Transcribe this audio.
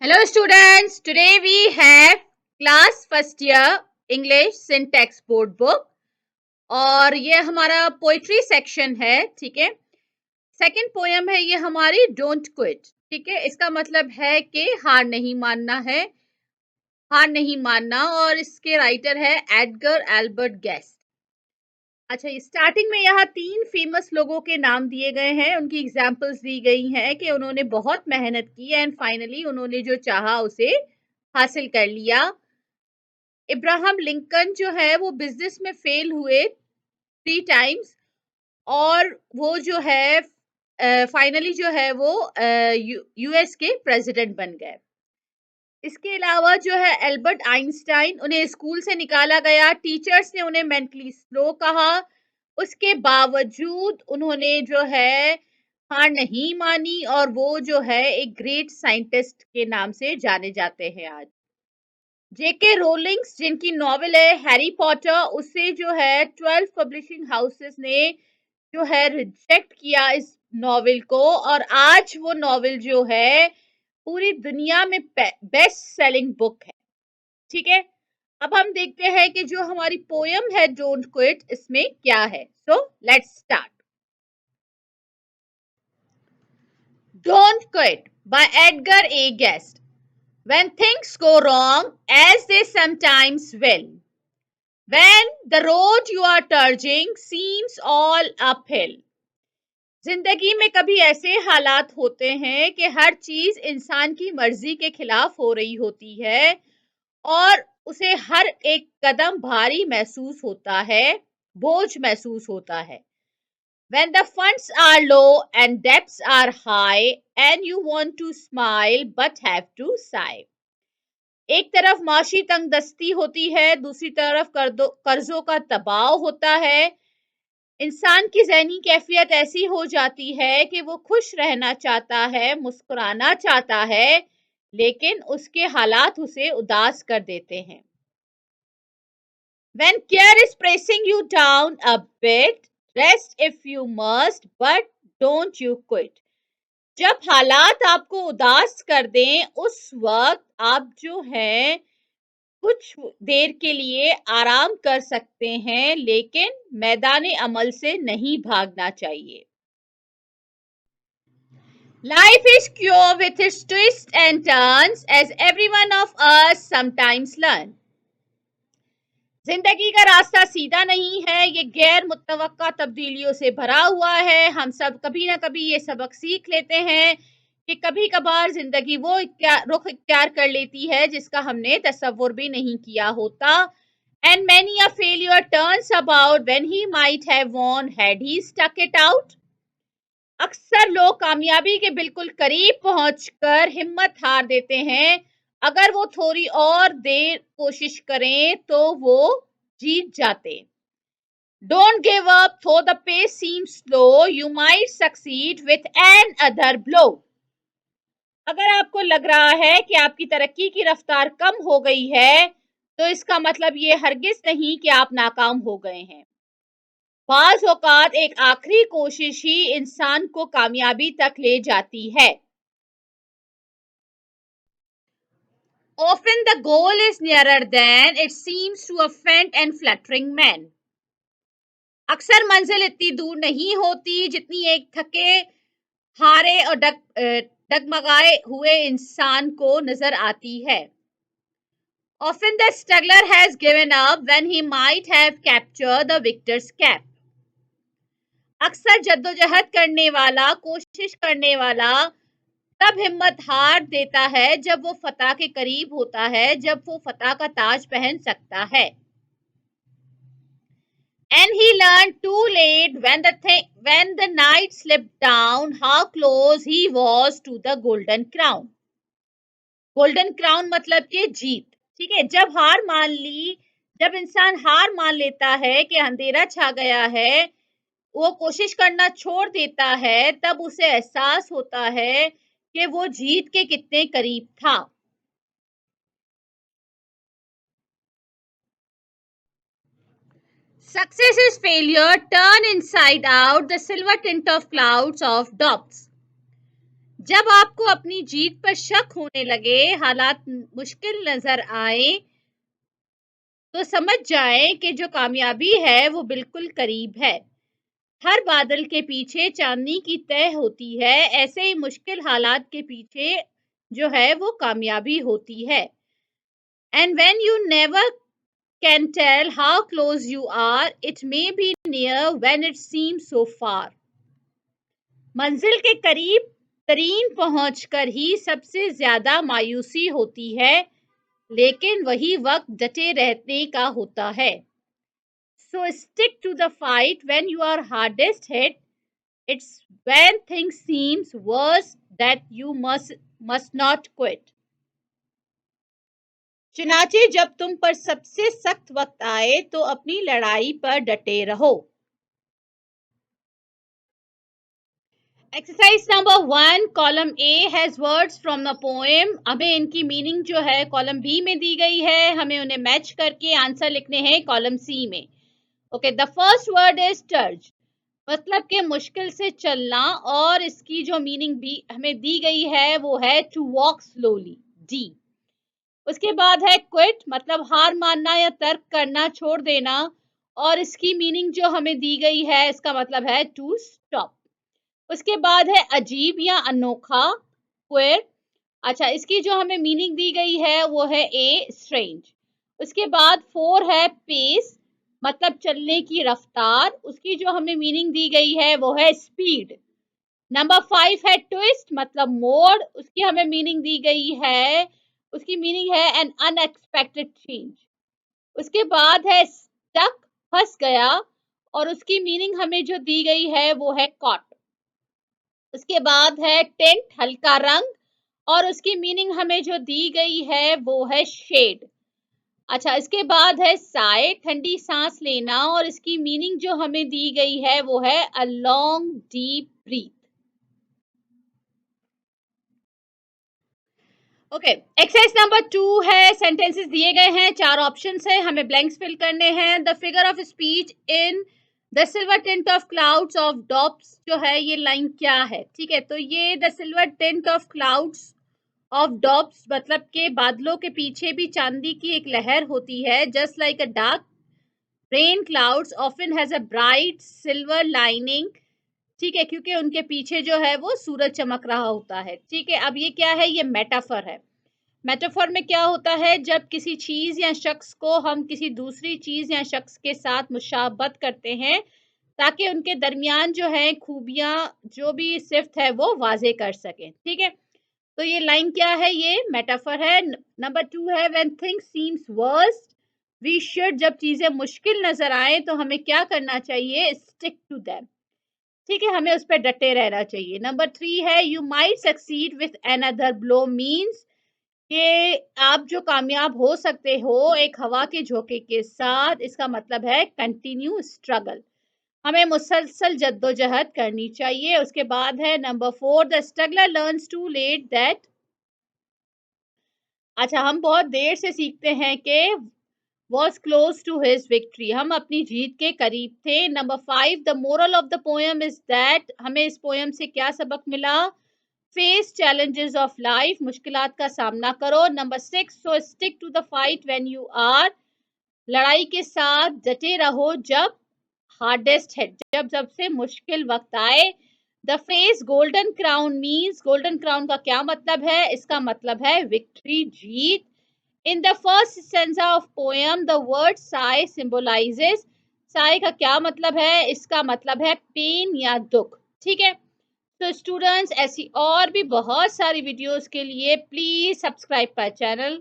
Hello students, today we have class first year English syntax board book और ये हमारा poetry section है। ठीक है, सेकंड पोयम है ये हमारी डोंट क्विट। ठीक है, इसका मतलब है कि हार नहीं मानना है, हार नहीं मानना, और इसके राइटर है एडगर एल्बर्ट गेस्ट। अच्छा, स्टार्टिंग में यहाँ 3 फेमस लोगों के नाम दिए गए हैं, उनकी एग्जाम्पल्स दी गई हैं कि उन्होंने बहुत मेहनत की एंड फाइनली उन्होंने जो चाहा उसे हासिल कर लिया। इब्राहम लिंकन जो है वो बिजनेस में फेल हुए 3 टाइम्स और वो जो है फाइनली जो है वो यूएस के प्रेसिडेंट बन गए। इसके अलावा जो है एल्बर्ट आइंस्टाइन, उन्हें स्कूल से निकाला गया, टीचर्स ने उन्हें मेंटली स्लो कहा, उसके बावजूद उन्होंने जो है हार नहीं मानी और वो जो है एक ग्रेट साइंटिस्ट के नाम से जाने जाते हैं आज। जेके रोलिंग्स, जिनकी नॉवेल है हैरी पॉटर, उससे जो है 12 पब्लिशिंग हाउसेस ने जो है रिजेक्ट किया इस नॉवेल को और आज वो नॉवेल जो है पूरी दुनिया में बेस्ट सेलिंग बुक है। ठीक है, अब हम देखते हैं कि जो हमारी पोयम है डोंट क्विट इसमें क्या है। So let's start. Don't quit by Edgar A Guest. When things go wrong, as they sometimes will, when the road you are trudging seems all uphill, जिंदगी में कभी ऐसे हालात होते हैं कि हर चीज इंसान की मर्जी के खिलाफ हो रही होती है और उसे हर एक कदम भारी महसूस होता है, बोझ महसूस होता है। When the funds are low and debts are high and you want to smile but have to sigh. एक तरफ माशी तंगदस्ती होती है, दूसरी तरफ कर्जों का दबाव होता है। इंसान की ज़हनी कैफियत ऐसी हो जाती है कि वो खुश रहना चाहता है, मुस्कुराना चाहता है, लेकिन उसके हालात उसे उदास कर देते हैं। When care is pressing you down a bit, rest if you must, but don't you quit. जब हालात आपको उदास कर दें, उस वक्त आप जो हैं कुछ देर के लिए आराम कर सकते हैं, लेकिन मैदान अमल से नहीं भागना चाहिए। Life is cure with its twists and turns, as every one of us sometimes learn. जिंदगी का रास्ता सीधा नहीं है, ये गैर मुतवक्का तब्दीलियों से भरा हुआ है। हम सब कभी ना कभी ये सबक सीख लेते हैं कि कभी कभार जिंदगी वो रुख इख्तियार कर लेती है जिसका हमने तसव्वुर भी नहीं किया होता। And many a failure turns about when he might have won had he stuck it out. अक्सर लोग कामयाबी के बिल्कुल करीब पहुंचकर हिम्मत हार देते हैं। अगर वो थोड़ी और देर कोशिश करें तो वो जीत जाते। Don't give up though the pace seems slow. You might succeed with another blow. अगर आपको लग रहा है कि आपकी तरक्की की रफ्तार कम हो गई है, तो इसका मतलब ये हरगिज नहीं कि आप नाकाम हो गए हैं। बाज़ औक़ात एक आखिरी कोशिश ही इंसान को कामयाबी तक ले जाती है। Often the goal is nearer than it seems to a faint and fluttering man. अक्सर मंजिल इतनी दूर नहीं होती जितनी एक थके, हारे और डगमगाए हुए इंसान को नजर आती है। Often the struggler has given up when he might have captured the victor's cap. अक्सर जद्दोजहद करने वाला, कोशिश करने वाला तब हिम्मत हार देता है जब वो फतह के करीब होता है, जब वो फतह का ताज पहन सकता है। And he learned too late when the night slipped down how close he was to the golden crown. Golden crown मतलब कि जीत। ठीक है, जब हार मान ली, जब इंसान हार मान लेता है कि अंधेरा छा गया है, वो कोशिश करना छोड़ देता है, तब उसे एहसास होता है कि वो जीत के कितने करीब था। Success is failure, turn inside out, the silver tint of clouds of doubts. जब आपको अपनी जीत पर शक होने लगे, हालात मुश्किल नजर आए, तो समझ जाएं कि जो कामयाबी है वो बिल्कुल करीब है। हर बादल के पीछे चांदनी की तह होती है, ऐसे ही मुश्किल हालात के पीछे जो है वो कामयाबी होती है। And when you never can tell how close you are, it may be near when it seems so far. मंजिल के करीब तरीन पहुंचकर ही सबसे ज्यादा मायूसी होती है, लेकिन वही वक्त डटे रहने का होता है। So stick to the fight when you are hardest hit. It's when things seems worse that you must not quit. चुनाचे जब तुम पर सबसे सख्त वक्त आए तो अपनी लड़ाई पर डटे रहो। Exercise number 1, column A has words from the poem. हमें इनकी मीनिंग जो है कॉलम बी में दी गई है, हमें उन्हें मैच करके आंसर लिखने हैं कॉलम सी में। Okay, the first word is terse, मतलब कि मुश्किल से चलना, और इसकी जो मीनिंग भी हमें दी गई है वो है टू वॉक स्लोली, डी। उसके बाद है क्विट, मतलब हार मानना या तर्क करना, छोड़ देना, और इसकी मीनिंग जो हमें दी गई है इसका मतलब है टू स्टॉप। उसके बाद है अजीब या अनोखा, क्वेर। अच्छा, इसकी जो हमें मीनिंग दी गई है वो है ए, स्ट्रेंज। उसके बाद 4 है पेस, मतलब चलने की रफ्तार, उसकी जो हमें मीनिंग दी गई है वो है स्पीड। नंबर 5 है ट्विस्ट, मतलब मोड़, उसकी हमें मीनिंग दी गई है, उसकी मीनिंग है एन अनएक्सपेक्टेड चेंज। उसके बाद है स्टक, फंस गया, और उसकी मीनिंग हमें जो दी गई है वो है कॉट। उसके बाद है टेंट, हल्का रंग, और उसकी मीनिंग हमें जो दी गई है वो है शेड। अच्छा, इसके बाद है साय, ठंडी सांस लेना, और इसकी मीनिंग जो हमें दी गई है वो है a long deep breath. Okay, exercise number 2 है, सेंटेंसेस दिए गए हैं, 4 ऑप्शंस है, हमें ब्लैंक्स फिल करने हैं। The figure of speech in the silver tint of clouds of drops, जो है ये लाइन क्या है? ठीक है, तो ये the silver tint of clouds of drops, मतलब के बादलों के पीछे भी चांदी की एक लहर होती है। Just like a dark rain clouds often has a bright silver lining, ठीक है, क्योंकि उनके पीछे जो है वो सूरज चमक रहा होता है। ठीक है, अब ये क्या है? ये मेटाफर है। मेटाफर में क्या होता है? जब किसी चीज या शख्स को हम किसी दूसरी चीज या शख्स के साथ मुशाबत करते हैं, ताकि उनके दरमियान जो है खूबियां, जो भी सिफ्त है वो वाजे कर सकें। ठीक है, तो ये लाइन क्या है? ये मेटाफर है। नंबर 2 है when things seems worst we should, जब चीजें मुश्किल नजर आए तो हमें क्या करना चाहिए? स्टिक टू देम, ठीक है, हमें उस पर डटे रहना चाहिए। नंबर 3 है you might succeed with another blow, means कि आप जो कामयाब हो सकते हो एक हवा के झोंके के साथ, इसका मतलब है कंटिन्यू स्ट्रगल, हमें मुसलसल जद्दोजहद करनी चाहिए। उसके बाद है number 4, the struggler learns to let that, अच्छा, हम बहुत देर से सीखते हैं कि was close to his victory, हम अपनी जीत के करीब थे। Number 5, the moral of the poem is that, हमें इस पोएम से क्या सबक मिला? फेस चैलेंजेस ऑफ लाइफ, मुश्किलात का सामना करो। Number 6, so stick to the fight when you are, लड़ाई के साथ डटे रहो जब हार्डेस्ट है, जब सबसे मुश्किल वक्त आए। The face golden crown means, golden crown का क्या मतलब है? इसका मतलब है victory, Jeet. In the first stanza of poem, the word sigh symbolizes, sigh का क्या मतलब है? इसका मतलब है पेन या दुख। ठीक है, तो स्टूडेंट्स ऐसी और भी बहुत सारी वीडियोस के लिए प्लीज सब्सक्राइब माय चैनल।